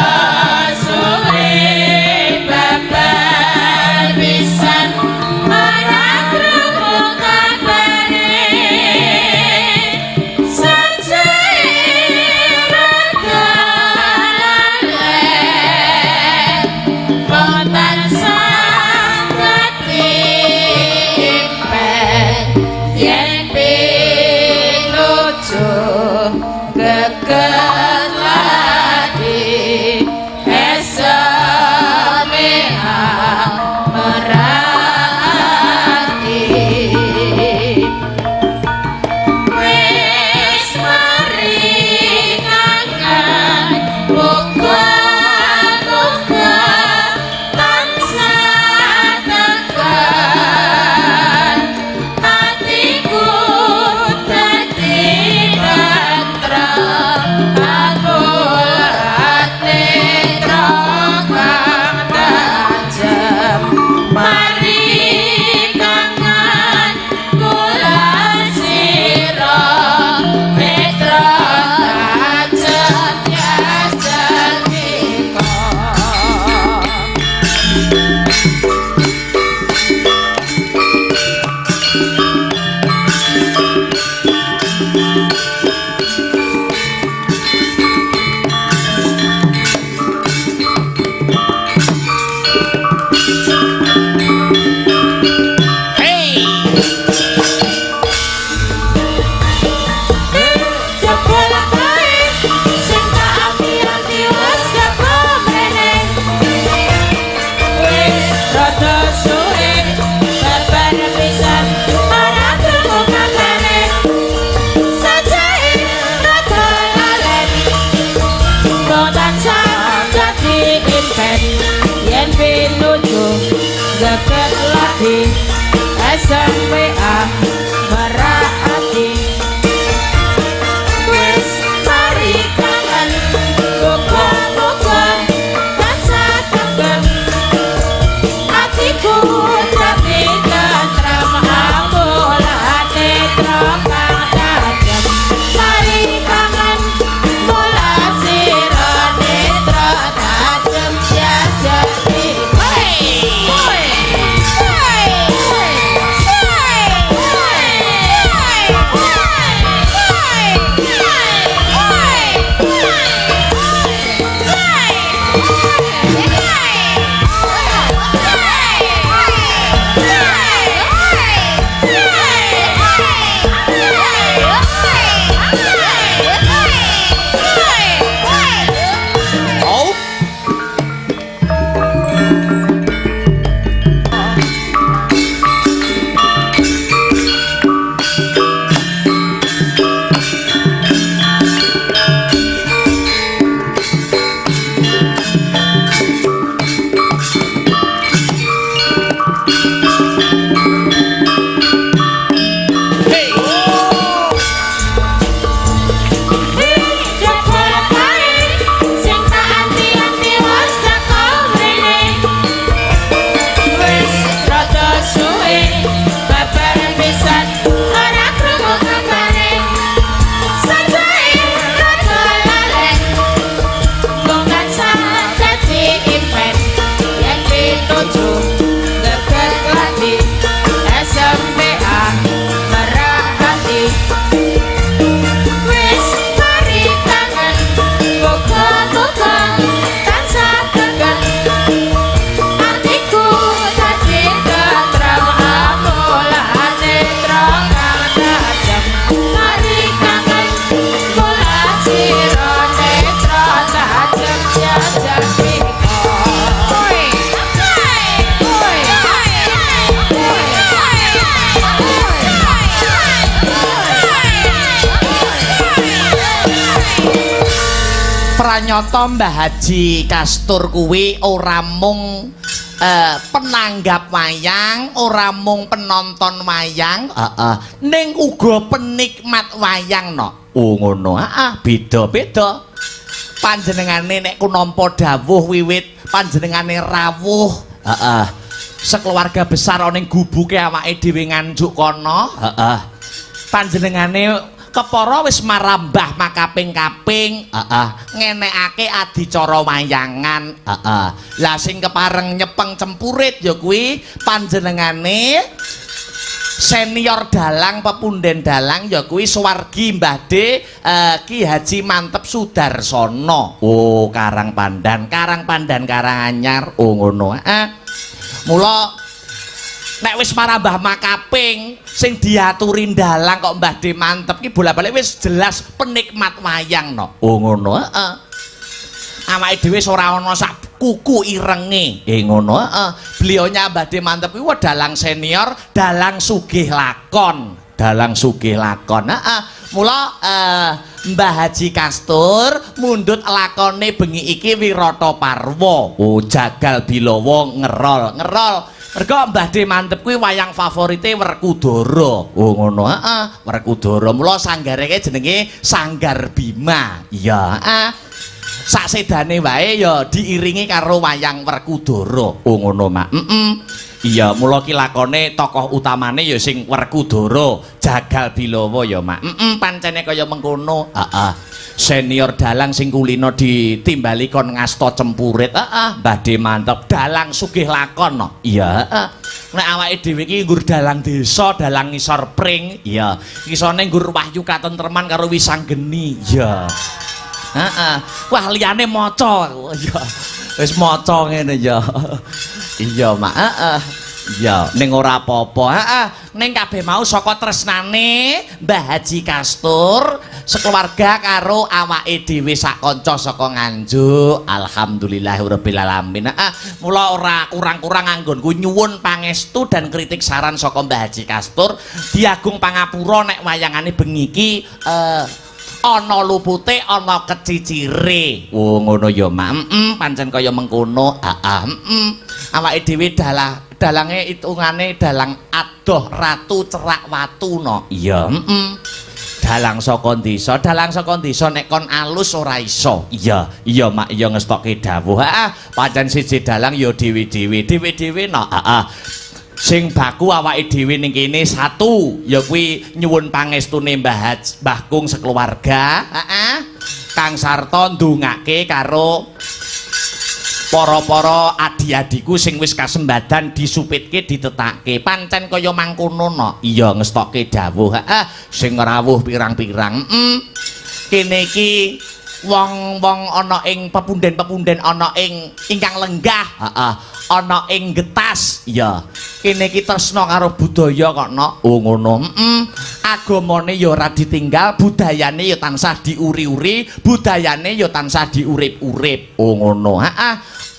S3: deket lagi esamea merati wis mari kangen muga-muga tansah tekan hatiku dadi tentrem aku ati kang tajem mari kangen bulan sira netra tajem yasanika
S2: Hei,
S3: jebul kae sing tak ati-ati wis teko mrene wis rada suwe babar pisan ora krungu kabare sajake rada lalen kok tansah dadi impen yen pinuju deket lagi SMPA merati wis mari kangen muga-muga tansah tekan atiku dadi tentrem ambulane trokang tajem mari kangen mula sira netra tajem jajati
S2: oh, hei,
S3: jebul kae sing tak anti-anti wis teko mrene wis rada suwe babar pisan ora krungu kabare sajake rada lalen kok tansah dadi impen yen pituju deket lagi SMPA merati wis mari kangen muga-muga tansah tekan atiku dadi tentrem ambulane trokang tajem mari kangen mula sira netra tajem jajanika
S2: pranyata Mbah Haji Kastur kuwi ora mung penanggap wayang, ora mung penonton wayang, ning uga penikmat wayang no. Oh ngono, beda-beda. Panjenengane nek ku nampa dawuh wiwit panjenengane rawuh, sekeluarga besar ana ning gubuke awake dhewe nganjuk kono, panjenengane kepara wis marambah makaping-kaping, ngenekake adicara wayangan, lah sing kepareng nyepeng cempurit ya kuwi panjenengane senior dalang pepunden dalang ya kuwi Suwargi Mbah De Ki Haji Mantep Sudarsono. Oh Karangpandan Karanganyar. Oh ngono. Mula nek wis marambah makaping sing diaturin dalang kok Mbah De mantep ki bola-balik wis jelas penikmat wayang no. Oh ngono heeh. Awake dhewe ora ana sak kuku irenge. Ngono heeh. Beliaunya Mbah De mantep kuwi dalang senior, dalang sugih lakon. Dalang sugih lakon. Heeh. Mula Mbah Haji Kastur mundhut lakone bengi iki Wirata Parwa. Oh jagal Bilawa ngerol. Mergo Mbah De mantep kuwi wayang favorite Werkudara. Oh ngono heeh. Werkudara. Mula sanggare jenenge Sanggar Bima. Iya heeh. Saksedane wae ya diiringi karo wayang Werkudara. Oh ngono Mak. Iya, mula ki lakone tokoh utamane ya sing Werkudara, Jagal Bilawa ya Mak. Pancene kaya mengkono. Heeh. Senior dalang sing kulino ditimbali kon ngasta cempurit. Heeh. Mbah De mantep dalang sugih lakon no. Iya, heeh. Nek awake dhewe iki nggur dalang desa, dalang ngisor pring. Iya. Kisane nggur wahyu katentreman karo wisanggeni. Iya. Heeh. Wah liyane maca. Ya. Wis maca ngene ya. Iya, Mak. Heeh. Ya, ning ora apa-apa. Heeh. Ning kabeh mau saka tresnane Mbah Haji Kastur sekeluarga karo awake dhewe sak kanca saka Nganjuk. Alhamdulillahirabbil alamin. Heeh. Mula ora kurang-kurang anggonku nyuwun pangestu dan kritik saran saka Mbah Haji Kastur diagung pangapura nek wayangane bengi iki ana lupute ana kecicire. Oh ngono ya Mak. Pancen kaya mengkono. Awake dhewe dalange hitungane dalang adoh ratu cerak watu no. Iya. Dalang saka desa nek kon alus ora iso. Iya Mak, iya ngestokke dawuh. Pancen siji dalang ya dhewe-dhewe no. Sing baku awake dhewe ning kene satu ya kuwi nyuwun pangestune Mbah Kung sekeluarga. Kang Sarta ndongake karo para adi-adiku sing wis kasembadan disupitke ditetake. Pancen kaya mangkono no. Iya ngestokke dawuh. Sing rawuh pirang-pirang. Kene iki wong-wong ana ing pepunden-pepunden ana ing ingkang lenggah. Ana ing getas. Iya. Kene iki tresna karo budaya kok no. Oh ngono. Agamane ya ora ditinggal, budayane ya tansah diuri-uri, budayane ya tansah diurip-urip. Oh ngono.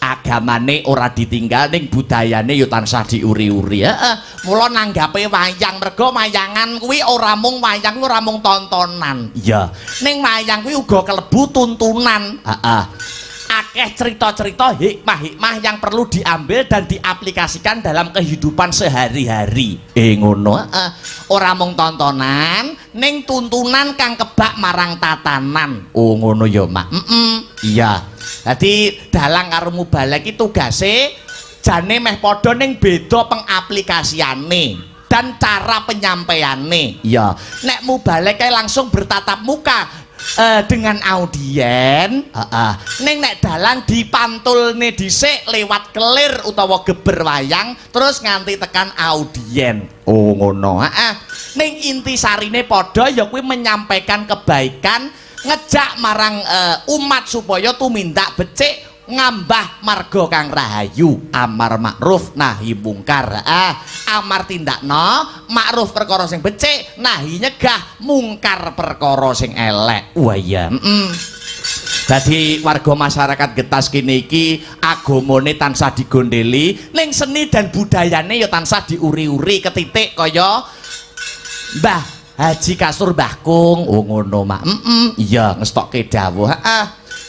S2: Agamane ora ditinggal ning budayane ya tansah diuri-uri. Mula nanggape wayang mergo wayangan kuwi ora mung wayang, ora mung tontonan. Iya. Ning wayang kuwi uga kelebu tuntunan. Akeh cerita-cerita hikmah-hikmah yang perlu diambil dan diaplikasikan dalam kehidupan sehari-hari. Ngono. Ora mung tontonan, ning tuntunan kang kebak marang tatanan. Oh ngono ya Mak. Iya. Dadi dalang karo mubalek iki tugase jane meh padha ning beda pengaplikasiane dan cara penyampaiane. Iya. Nek mubalek kae langsung bertatap muka dengan audien. Ning nek dalang dipantulne dhisik lewat kelir utawa geber wayang terus nganti tekan audien. Oh ngono. Ning intisarine padha ya kuwi menyampaikan kebaikan, ngejak marang umat supaya tumindak becik ngambah marga kang rahayu, amar makruf nahi mungkar. Amar tindakno makruf perkara sing becik, nahi nyegah mungkar perkara sing elek. Wah iya. Dadi warga masyarakat Getas kene iki agamane tansah digondheli, ning seni dan budayane ya tansah diuri-uri ketitik kaya Mbah Haji Kastur Mbah Kung. Oh ngono Mak. Iya ngestokke dawuh.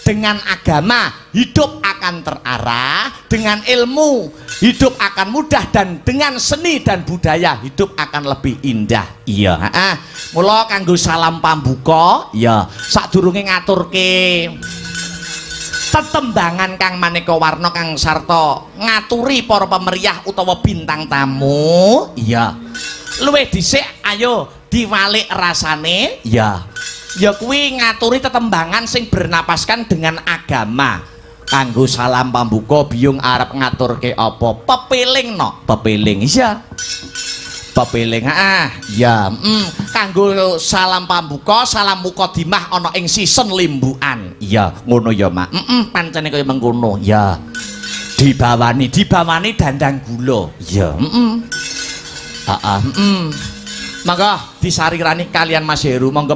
S2: Dengan agama hidup akan terarah, dengan ilmu hidup akan mudah, dan dengan seni dan budaya hidup akan lebih indah. Iya. Mula kanggo salam pambuka, ya sadurunge ngaturke tetembangan kang maneka warna Kang Sarta ngaturi para pemeriah utawa bintang tamu. Iya. Luwih dhisik ayo diwalik rasane. Ya. Ya kuwi ngaturi tetembangan sing bernapaskan dengan agama. Kanggo salam pambuka biyung arep ngaturke apa? Pepiling no. Pepiling iya. Pepiling ya. Kanggo salam pambuka, salam mukadimah ana ing season limbukan. Iya, ngono ya Mak. Pancene kaya mengkono. Ya. Dibawani dandang gula. Ya. Mangga disarirani kalian Mas Heru monggo